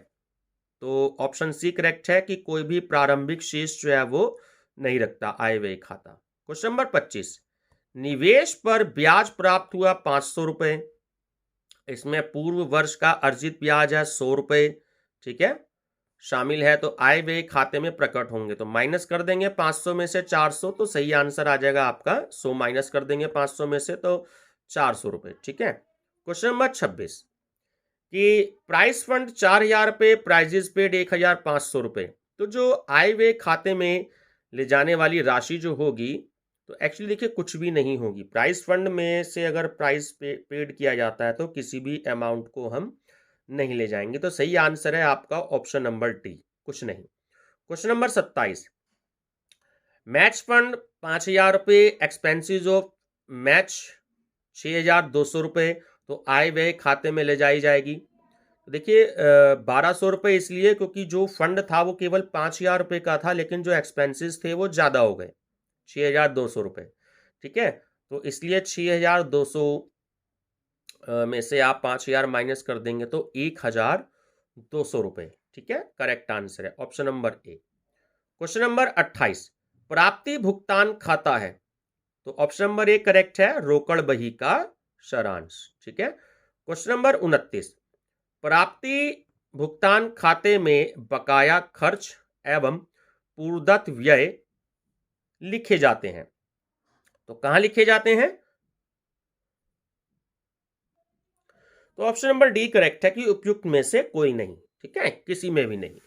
A: तो ऑप्शन सी करेक्ट है कि कोई भी प्रारंभिक शेष जो है वो नहीं रखता आय व्यय खाता। क्वेश्चन नंबर 25, निवेश पर ब्याज प्राप्त हुआ 500 रुपए, इसमें पूर्व वर्ष का अर्जित ब्याज है 100 रुपए, ठीक है, शामिल है, तो आय व्यय खाते में प्रकट होंगे। तो माइनस कर देंगे 500 में से 400, तो सही आंसर आ जाएगा आपका 100 माइनस कर देंगे 500 में से तो 400 रुपए, ठीक है। क्वेश्चन नंबर 26 कि प्राइस फंड 4,000 रुपये, प्राइजेस पेड 1,500 रुपये। तो जो आय व्यय खाते में ले जाने वाली राशि जो होगी तो एक्चुअली देखिए कुछ भी नहीं होगी। प्राइस फंड में से अगर प्राइस पेड किया जाता है तो किसी भी अमाउंट को हम नहीं ले जाएंगे। तो सही आंसर है आपका ऑप्शन नंबर डी, कुछ नहीं। क्वेश्चन नंबर 27, मैच फंड 5,000 रुपये, एक्सपेंसिस ऑफ मैच 6,200 रुपये, तो आय व्यय खाते में ले जाई जाएगी। तो देखिए 1,200 रुपये इसलिए क्योंकि जो फंड था वो केवल 5,000 रुपये का था, लेकिन जो एक्सपेंसेस थे वो ज़्यादा हो गए, 6,200 रुपये, ठीक है। तो इसलिए 6,200 में से आप 5,000 माइनस कर देंगे तो 1,200 रुपये, ठीक है, करेक्ट आंसर है option number A. Question number 28, प्राप्ति भुगतान खाता है, तो ऑप्शन नंबर ए करेक्ट है, रोकड़ बही का सारांश, ठीक है। क्वेश्चन नंबर 29, प्राप्ति भुगतान खाते में बकाया खर्च एवं पूर्वदत्त व्यय लिखे जाते हैं, तो कहां लिखे जाते हैं। तो ऑप्शन नंबर डी करेक्ट है कि उपयुक्त में से कोई नहीं, ठीक है, किसी में भी नहीं।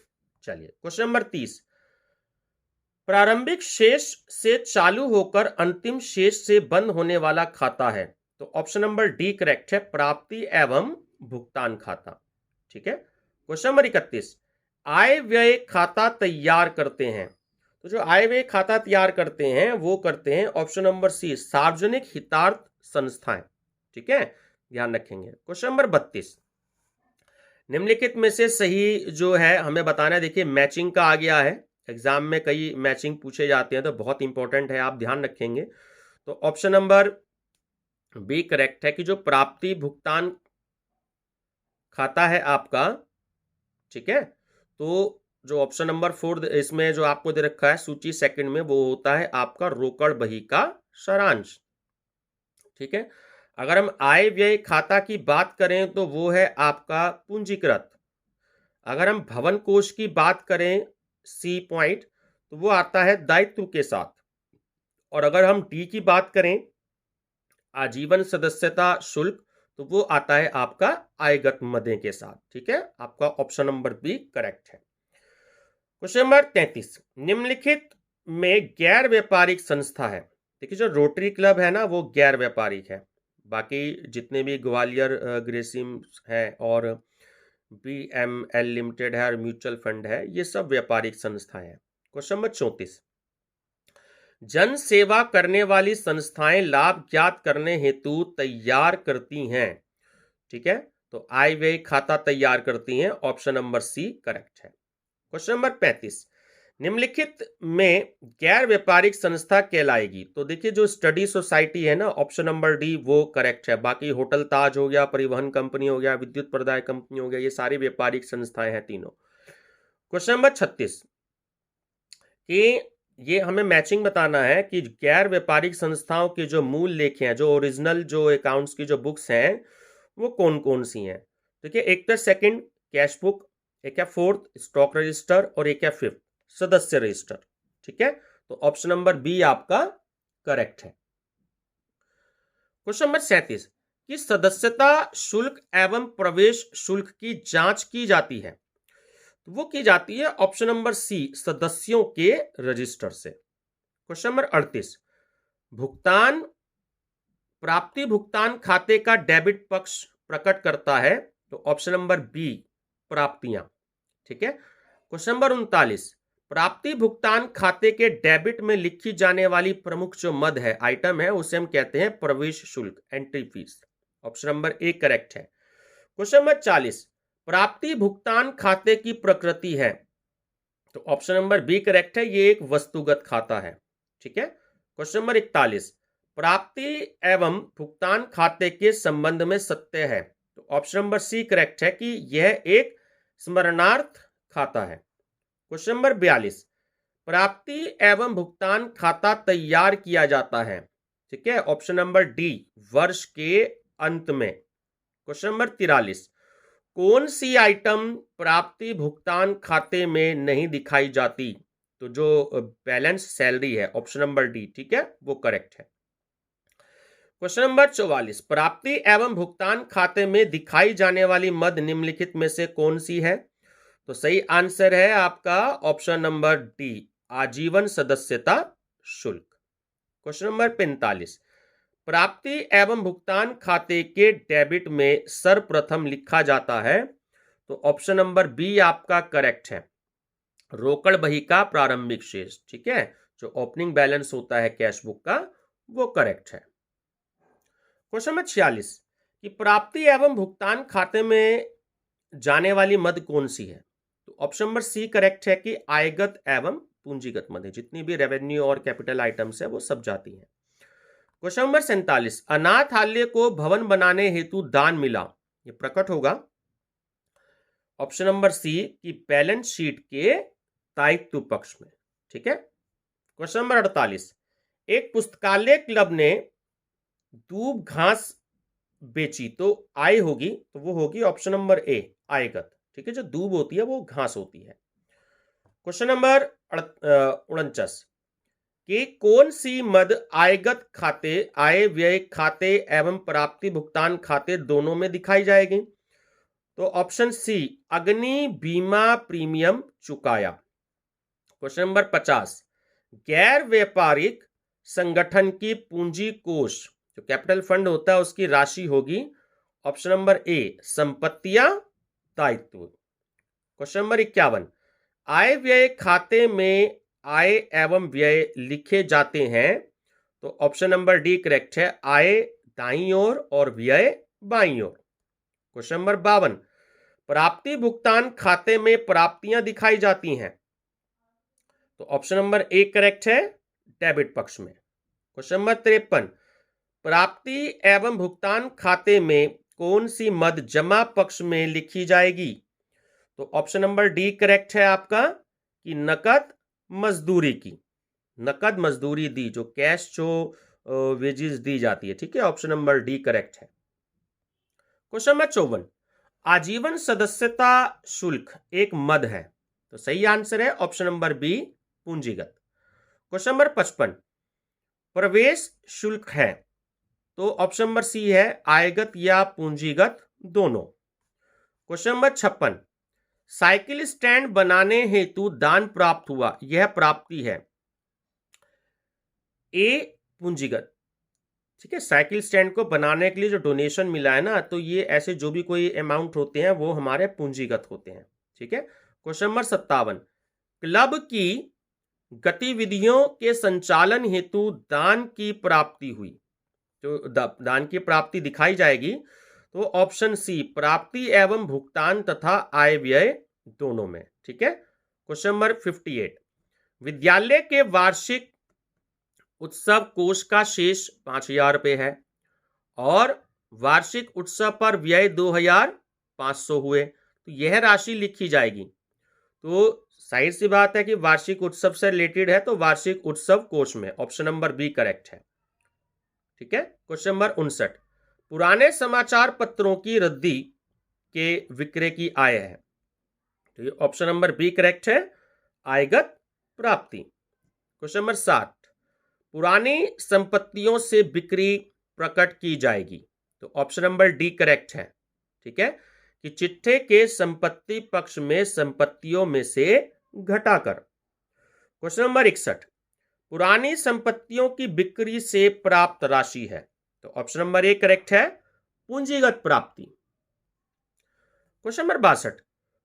A: चलिए क्वेश्चन नंबर 30, प्रारंभिक शेष से चालू होकर अंतिम शेष से बंद होने वाला खाता है, तो ऑप्शन नंबर डी करेक्ट है, प्राप्ति एवं भुगतान खाता, ठीक है। क्वेश्चन नंबर 31, आय व्यय खाता तैयार करते हैं, तो जो आय व्यय खाता तैयार करते हैं वो करते हैं ऑप्शन नंबर सी, सार्वजनिक हितार्थ संस्थाएं। ठीक है, ध्यान रखेंगे। क्वेश्चन नंबर 32, निम्नलिखित में से सही जो है हमें बताना है। देखिए मैचिंग का आ गया है, एग्जाम में कई मैचिंग पूछे जाते हैं तो बहुत इंपॉर्टेंट है, आप ध्यान रखेंगे। तो ऑप्शन नंबर बी करेक्ट है कि जो प्राप्ति भुगतान खाता है आपका, ठीक है, तो जो ऑप्शन नंबर 4 इसमें जो आपको दे रखा है सूची सेकंड में, वो होता है आपका रोकड़ बही का सारांश। ठीक है, अगर हम आय व्यय खाता की बात करें तो वो है आपका पूंजीकृत। अगर हम भवन कोष की बात करें सी पॉइंट, तो वो आता है दायित्व के साथ। और अगर हम डी की बात करें आजीवन सदस्यता शुल्क, तो वो आता है आपका आयगत मदें के साथ। ठीक है, आपका ऑप्शन नंबर बी करेक्ट है। क्वेश्चन नंबर 33, निम्नलिखित में गैर व्यापारिक संस्था है। देखिए जो रोटरी क्लब है ना वो गैर व्यापारिक है, बाकी जितने भी ग्वालियर ग्रेसिम है और BML लिमिटेड है और म्यूचुअल फंड है, ये सब व्यापारिक संस्थाएं हैं। क्वेश्चन नंबर 34, जन सेवा करने वाली संस्थाएं लाभ ज्ञात करने हेतु तैयार करती हैं। ठीक है, तो आय व्यय खाता तैयार करती हैं, ऑप्शन नंबर सी करेक्ट है। क्वेश्चन नंबर 35, निम्नलिखित में गैर व्यापारिक संस्था कहलाएगी। तो देखिए जो स्टडी सोसाइटी है ना, ऑप्शन नंबर डी वो करेक्ट है। बाकी होटल ताज हो गया, परिवहन कंपनी हो गया, विद्युत प्रदाय कंपनी हो गया, ये सारी व्यापारिक संस्थाएं हैं तीनों। क्वेश्चन नंबर 36, कि ये हमें मैचिंग बताना है कि गैर व्यापारिक संस्थाओं के जो मूल लेखे हैं, जो ओरिजिनल जो अकाउंट्स की जो बुक्स हैं, वो कौन कौन सी हैं। देखिए एक तो सेकंड कैश बुक, एक है फोर्थ स्टॉक रजिस्टर और एक है फिफ्थ सदस्य रजिस्टर। ठीक है, तो ऑप्शन नंबर बी आपका करेक्ट है। क्वेश्चन नंबर 37, कि सदस्यता शुल्क एवं प्रवेश शुल्क की जांच की जाती है। तो वो की जाती है ऑप्शन नंबर सी, सदस्यों के रजिस्टर से। क्वेश्चन नंबर 38, भुगतान प्राप्ति भुगतान खाते का डेबिट पक्ष प्रकट करता है। तो ऑप्शन नंबर बी प्राप्तियां। ठीक है, क्वेश्चन नंबर 39, प्राप्ति भुगतान खाते के डेबिट में लिखी जाने वाली प्रमुख जो मद है, आइटम है, उसे हम कहते हैं प्रवेश शुल्क, entry fees. Option number A correct है। क्वेश्चन नंबर 40, प्राप्ति भुगतान खाते की प्रकृति है। तो ऑप्शन नंबर बी करेक्ट है, ये एक वस्तुगत खाता है। ठीक है, क्वेश्चन नंबर 41, प्राप्ति एवं भुगतान खाते के संबंध में सत्य है। तो ऑप्शन नंबर सी करेक्ट है कि यह एक स्मरणार्थ खाता है। क्वेश्चन नंबर 42, प्राप्ति एवं भुगतान खाता तैयार किया जाता है। ठीक है, ऑप्शन नंबर डी वर्ष के अंत में। क्वेश्चन नंबर 43, कौन सी आइटम प्राप्ति भुगतान खाते में नहीं दिखाई जाती। तो जो बैलेंस सैलरी है, ऑप्शन नंबर डी, ठीक है, वो करेक्ट है। क्वेश्चन नंबर 44, प्राप्ति एवं भुगतान खाते में दिखाई जाने वाली मद निम्नलिखित में से कौन सी है। तो सही आंसर है आपका ऑप्शन नंबर डी, आजीवन सदस्यता शुल्क। क्वेश्चन नंबर 45, प्राप्ति एवं भुगतान खाते के डेबिट में सर्वप्रथम लिखा जाता है। तो ऑप्शन नंबर बी आपका करेक्ट है, रोकड़ बही का प्रारंभिक शेष। ठीक है, जो ओपनिंग बैलेंस होता है कैश बुक का, वो करेक्ट है। क्वेश्चन नंबर 46, कि प्राप्ति एवं भुगतान खाते में जाने वाली मद कौन सी है। तो ऑप्शन नंबर सी करेक्ट है कि आयगत एवं पूंजीगत मद है, जितनी भी रेवेन्यू और कैपिटल आइटम्स है वो सब जाती हैं। क्वेश्चन नंबर 47, अनाथालय को भवन बनाने हेतु दान मिला, ये प्रकट होगा ऑप्शन नंबर सी की बैलेंस शीट के दायित्व पक्ष में। ठीक है, क्वेश्चन नंबर 48, एक पुस्तकालय क्लब ने दूब घास बेची तो आय होगी, तो वो होगी ऑप्शन नंबर ए आयगत। ठीक है, जो दूब होती है वो घास होती है। क्वेश्चन नंबर 49, कि कौन सी मद आयगत खाते, आय व्यय खाते एवं प्राप्ति भुगतान खाते दोनों में दिखाई जाएगी। तो ऑप्शन सी अग्नि बीमा प्रीमियम चुकाया। क्वेश्चन नंबर 50, गैर व्यापारिक संगठन की पूंजी कोष, जो कैपिटल फंड होता है, उसकी राशि होगी ऑप्शन नंबर ए संपत्तियां दायित्व। क्वेश्चन नंबर 51, आय व्यय खाते में आय एवं व्यय लिखे जाते हैं, तो ऑप्शन नंबर डी करेक्ट है। आय दाईं ओर और व्यय बाईं ओर। क्वेश्चन नंबर 52, प्राप्ति भुगतान खाते में प्राप्तियां दिखाई जाती हैं, तो ऑप्शन नंबर ए करेक्ट है, डेबिट पक्ष में। क्वेश्चन नंबर 53, प्राप्ति एवं भुगतान खाते में कौन सी मद जमा पक्ष में लिखी जाएगी, तो ऑप्शन नंबर डी करेक्ट है आपका कि नकद मजदूरी की। नकद मजदूरी दी, जो कैश जो वेजेस दी जाती है, ठीक है, ऑप्शन नंबर डी करेक्ट है। क्वेश्चन नंबर 54, आजीवन सदस्यता शुल्क एक मद है, तो सही आंसर है ऑप्शन नंबर बी पूंजीगत। क्वेश्चन नंबर 55, प्रवेश शुल्क है, तो ऑप्शन नंबर सी है आयगत या पूंजीगत दोनों। क्वेश्चन नंबर 56, साइकिल स्टैंड बनाने हेतु दान प्राप्त हुआ, यह प्राप्ति है, ए पूंजीगत। ठीक है, साइकिल स्टैंड को बनाने के लिए जो डोनेशन मिला है ना, तो ये ऐसे जो भी कोई अमाउंट होते हैं वो हमारे पूंजीगत होते हैं। ठीक है। क्वेश्चन नंबर 57, क्लब की गतिविधियों के संचालन हेतु दान की प्राप्ति हुई, तो दान की प्राप्ति दिखाई जाएगी, तो ऑप्शन सी प्राप्ति एवं भुगतान तथा आय व्यय दोनों में। ठीक है। क्वेश्चन नंबर 58, विद्यालय के वार्षिक उत्सव कोष का शेष 5,000 रुपये है और वार्षिक उत्सव पर व्यय 2,500 हुए, तो यह राशि लिखी जाएगी। तो जाहिर सी बात है कि वार्षिक उत्सव से रिलेटेड है, तो वार्षिक उत्सव कोष में, ऑप्शन नंबर बी करेक्ट है। ठीक है। क्वेश्चन नंबर 59, पुराने समाचार पत्रों की रद्दी के विक्रय की आय है, तो ये ऑप्शन नंबर बी करेक्ट है, आयगत प्राप्ति। क्वेश्चन नंबर 60, पुरानी संपत्तियों से बिक्री प्रकट की जाएगी, तो ऑप्शन नंबर डी करेक्ट है। ठीक है, कि चिट्ठे के संपत्ति पक्ष में संपत्तियों में से घटाकर। क्वेश्चन नंबर 61, पुरानी संपत्तियों की बिक्री से प्राप्त राशि है, तो ऑप्शन नंबर ए करेक्ट है, पूंजीगत प्राप्ति। क्वेश्चन नंबर 62,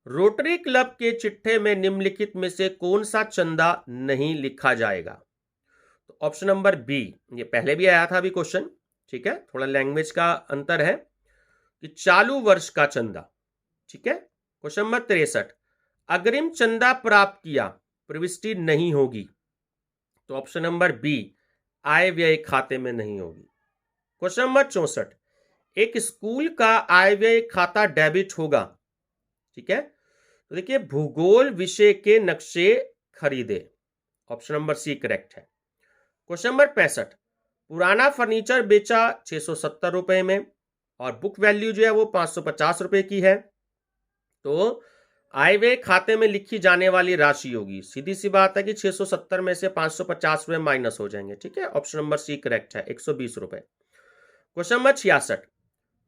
A: रोटरी क्लब के चिट्ठे में निम्नलिखित में से कौन सा चंदा नहीं लिखा जाएगा, तो ऑप्शन नंबर बी, ये पहले भी आया था अभी क्वेश्चन, ठीक है, थोड़ा लैंग्वेज का अंतर है, कि चालू वर्ष का चंदा। ठीक है। क्वेश्चन नंबर 63, अग्रिम चंदा प्राप्त किया प्रविष्टि नहीं होगी, तो ऑप्शन नंबर बी आय व्यय खाते में नहीं होगी। क्वेश्चन नंबर 64, एक स्कूल का आय व्यय खाता डेबिट होगा। ठीक है, तो देखिए भूगोल विषय के नक्शे खरीदे, ऑप्शन नंबर सी करेक्ट है। क्वेश्चन नंबर 65, पुराना फर्नीचर बेचा 670 रुपए में और बुक वैल्यू जो है वो 550 रुपए की है, तो आय व्यय खाते में लिखी जाने वाली राशि होगी, सीधी सी बात है कि 670 में से 550 रुपए माइनस हो जाएंगे। ठीक है, ऑप्शन नंबर सी करेक्ट है, 120 रुपए। क्वेश्चन नंबर 66,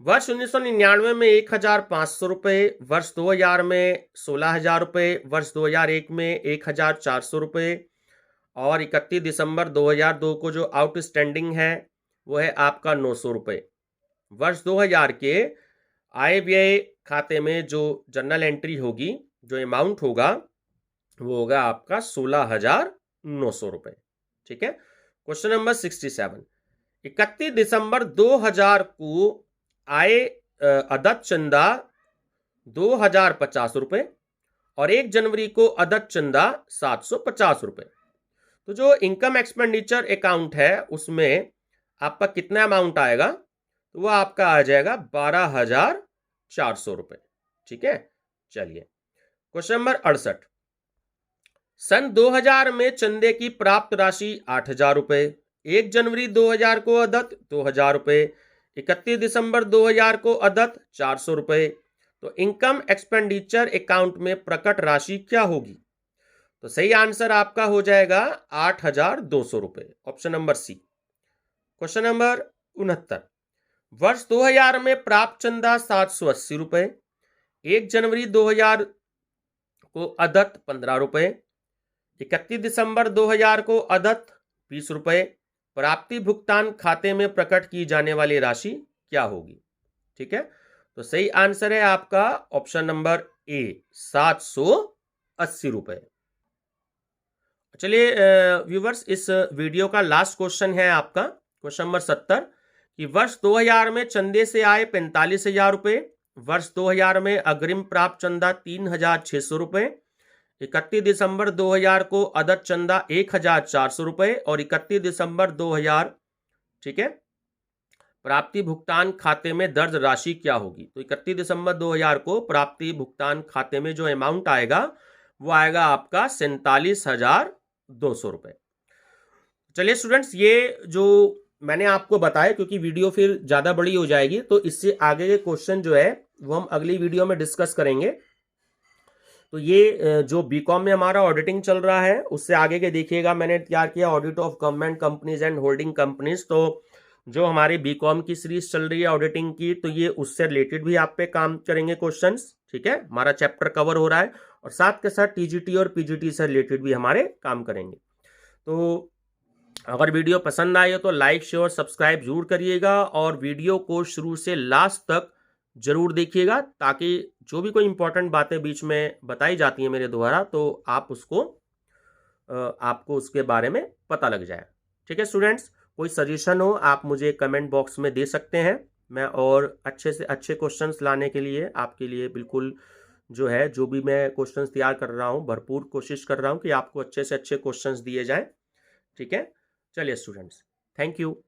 A: वर्ष 1999 में 1,500 रुपए, वर्ष 2000 में 16,000 रुपए, वर्ष 2001 में 1,400 रुपए और 31 दिसंबर 2002 को जो आउटस्टैंडिंग है वो है आपका 900 रुपए। वर्ष 2000 के आय व्यय खाते में जो जर्नल एंट्री होगी, जो अमाउंट होगा वो होगा आपका 16,900 रुपए। ठीक है। क्वेश्चन नंबर 67, 31 दिसंबर 2000 को आय अदद चंदा 2,050 रुपए और 1 जनवरी को अदद चंदा 750 रुपए। तो जो इनकम एक्सपेंडिचर अकाउंट है उसमें आपका कितना अमाउंट आएगा, तो वो आपका आ जाएगा 12,400 रुपए। ठीक है, चलिए क्वेश्चन नंबर 68, सन 2000 में चंदे की प्राप्त राशि 8,000 रुपए, 1 जनवरी 2000 को अदद 2,000 रुपए, 31 दिसंबर 2000 को अदद 400 रुपए, तो इनकम एक्सपेंडिचर अकाउंट में प्रकट राशि क्या होगी, तो सही आंसर आपका हो जाएगा 8,200 रुपए, option number C. Question number 69, वर्ष 2000 में प्राप्त चंदा 780 रुपए, 1 जनवरी 2000 को अदद 15 रुपए, 31 दिसंबर 2000 को अदद 20 रुपए, प्राप्ति भुगतान खाते में प्रकट की जाने वाली राशि क्या होगी। ठीक है, तो सही आंसर है आपका ऑप्शन नंबर ए 780 रुपए। चलिए व्यूवर्स, इस वीडियो का लास्ट क्वेश्चन है आपका क्वेश्चन नंबर 70 कि वर्ष 2000 में चंदे से आए 45,000 रुपये, वर्ष 2000 में अग्रिम प्राप्त चंदा 3,600 रुपये, 31 दिसंबर 2000 को अदद चंदा 1,400 रुपये और 31 दिसंबर 2000, ठीक है, प्राप्ति भुगतान खाते में दर्ज राशि क्या होगी। तो 31 दिसंबर 2000 को प्राप्ति भुगतान खाते में जो अमाउंट आएगा वो आएगा आपका 47,200 रुपये। चलिए स्टूडेंट्स, ये जो मैंने आपको बताया, क्योंकि वीडियो फिर ज़्यादा बड़ी हो जाएगी, तो इससे आगे के क्वेश्चन जो है वो हम अगली वीडियो में डिस्कस करेंगे। तो ये जो बीकॉम में हमारा ऑडिटिंग चल रहा है उससे आगे के देखिएगा, मैंने तैयार किया audit of government companies and holding companies. तो जो हमारी बीकॉम की सीरीज चल रही है ऑडिटिंग की, तो ये उससे रिलेटेड भी आप पे काम करेंगे क्वेश्चंस, ठीक है, हमारा चैप्टर कवर हो रहा है, और साथ के साथ टीजीटी और पीजीटी से रिलेटेड भी हमारे काम करेंगे। तो अगर वीडियो पसंद आए तो लाइक शेयर सब्सक्राइब जरूर करिएगा, और वीडियो को शुरू से लास्ट तक जरूर देखिएगा, ताकि जो भी कोई इंपॉर्टेंट बातें बीच में बताई जाती हैं मेरे द्वारा तो आप उसको आपको उसके बारे में पता लग जाए। ठीक है स्टूडेंट्स, कोई सजेशन हो आप मुझे कमेंट बॉक्स में दे सकते हैं, मैं और अच्छे से अच्छे क्वेश्चंस लाने के लिए आपके लिए बिल्कुल जो है, जो भी मैं क्वेश्चंस तैयार कर रहा हूँ, भरपूर कोशिश कर रहा हूँ कि आपको अच्छे से अच्छे क्वेश्चंस दिए जाएं। ठीक है, चलिए स्टूडेंट्स, थैंक यू।